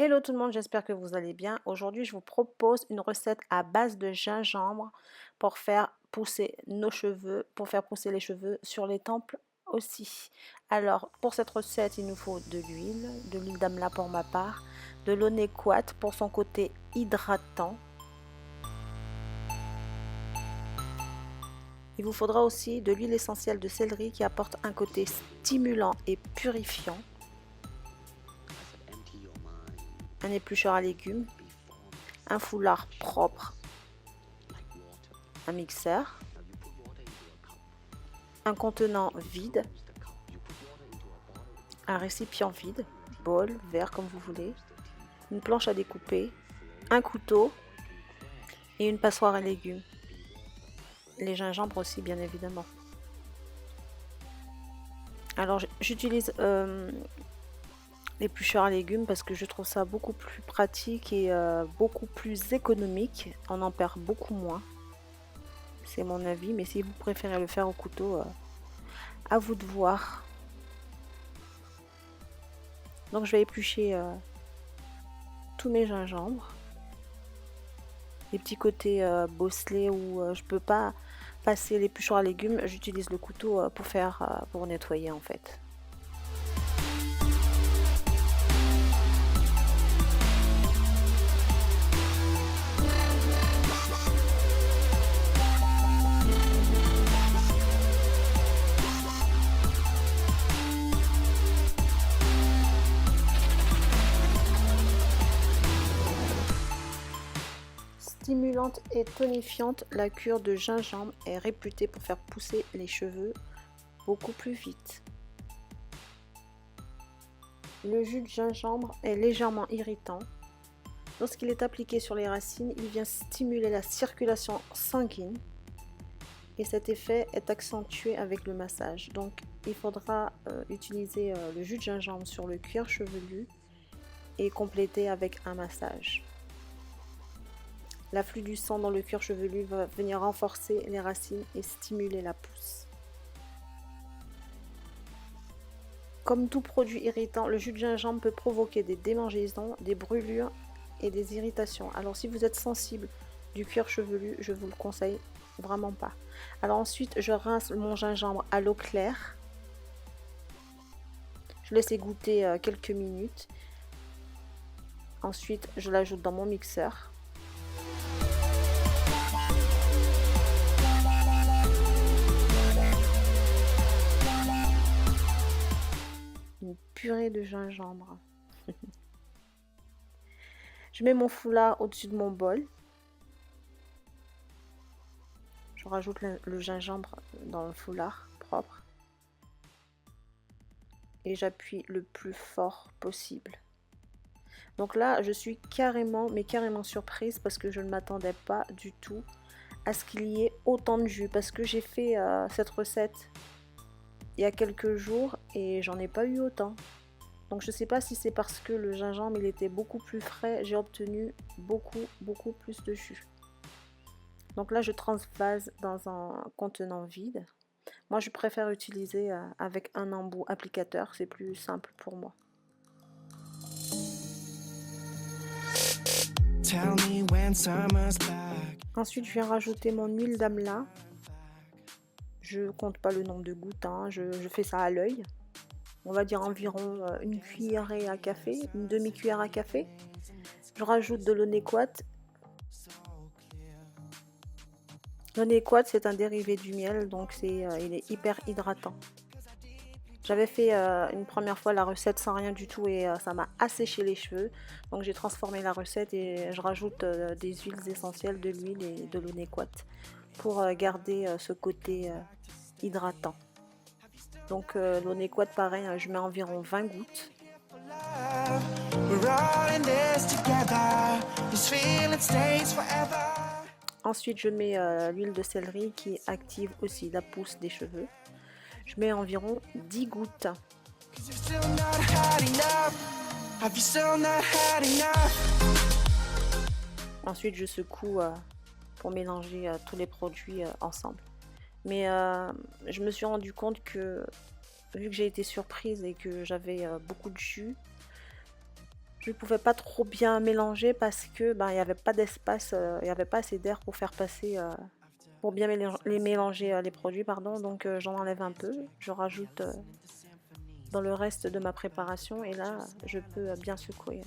Hello tout le monde, j'espère que vous allez bien. Aujourd'hui, je vous propose une recette à base de gingembre pour faire pousser nos cheveux, pour faire pousser les cheveux sur les tempes aussi. Alors, pour cette recette, il nous faut de l'huile d'amla pour ma part, de l'eau Nequat pour son côté hydratant. Il vous faudra aussi de l'huile essentielle de céleri qui apporte un côté stimulant et purifiant, un éplucheur à légumes, un foulard propre, un mixeur, un contenant vide, un récipient vide, bol, verre comme vous voulez, une planche à découper, un couteau et une passoire à légumes. Les gingembres aussi bien évidemment. Alors j'utilise l'éplucheur à légumes parce que je trouve ça beaucoup plus pratique et beaucoup plus économique. On en perd beaucoup moins. C'est mon avis, mais si vous préférez le faire au couteau, à vous de voir. Donc je vais éplucher tous mes gingembres. Les petits côtés bosselés où je peux pas passer l'éplucheur à légumes, j'utilise le couteau pour nettoyer en fait. Stimulante et tonifiante, la cure de gingembre est réputée pour faire pousser les cheveux beaucoup plus vite. Le jus de gingembre est légèrement irritant. Lorsqu'il est appliqué sur les racines, il vient stimuler la circulation sanguine et cet effet est accentué avec le massage. Donc il faudra utiliser le jus de gingembre sur le cuir chevelu et compléter avec un massage. L'afflux du sang dans le cuir chevelu va venir renforcer les racines et stimuler la pousse. Comme tout produit irritant, le jus de gingembre peut provoquer des démangeaisons, des brûlures et des irritations. Alors si vous êtes sensible du cuir chevelu, je vous le conseille vraiment pas. Alors ensuite, je rince mon gingembre à l'eau claire. Je laisse égoutter quelques minutes. Ensuite, je l'ajoute dans mon mixeur. Une purée de gingembre. Je mets mon foulard au-dessus de mon bol. Je rajoute le gingembre dans le foulard propre. Et j'appuie le plus fort possible. Donc là, je suis carrément surprise parce que je ne m'attendais pas du tout à ce qu'il y ait autant de jus. Parce que j'ai fait cette recette il y a quelques jours et j'en ai pas eu autant. Donc je sais pas si c'est parce que le gingembre il était beaucoup plus frais, j'ai obtenu beaucoup plus de jus. Donc là je transvase dans un contenant vide. Moi je préfère utiliser avec un embout applicateur, c'est plus simple pour moi. Ensuite je viens rajouter mon huile d'amla. Je compte pas le nombre de gouttes, hein. Je fais ça à l'œil. On va dire environ une cuillerée à café, une demi-cuillère à café. Je rajoute de l'eau Nequat. L'eau Nequat c'est un dérivé du miel, donc il est hyper hydratant. J'avais fait une première fois la recette sans rien du tout et ça m'a asséché les cheveux. Donc j'ai transformé la recette et je rajoute des huiles essentielles, de l'huile et de l'eau Nequat pour garder ce côté hydratant. Donc l'eau Nequat pareil, je mets environ 20 gouttes. Ensuite je mets l'huile de céleri qui active aussi la pousse des cheveux. Je mets environ 10 gouttes. Ensuite je secoue pour mélanger tous les produits ensemble. Mais je me suis rendu compte que vu que j'ai été surprise et que j'avais beaucoup de jus, Je ne pouvais pas trop bien mélanger parce que ben, il n'y avait pas d'espace, il n'y avait pas assez d'air pour faire passer, pour bien les mélanger les produits, pardon. Donc j'en enlève un peu, je rajoute dans le reste de ma préparation et là je peux bien secouer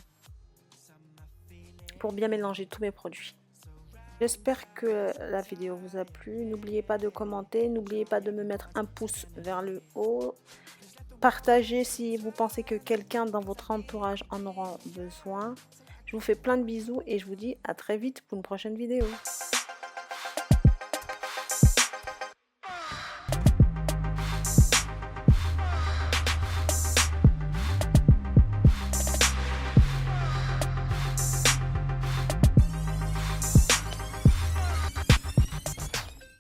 pour bien mélanger tous mes produits. J'espère que la vidéo vous a plu. N'oubliez pas de commenter, n'oubliez pas de me mettre un pouce vers le haut. Partagez si vous pensez que quelqu'un dans votre entourage en aura besoin. Je vous fais plein de bisous et je vous dis à très vite pour une prochaine vidéo.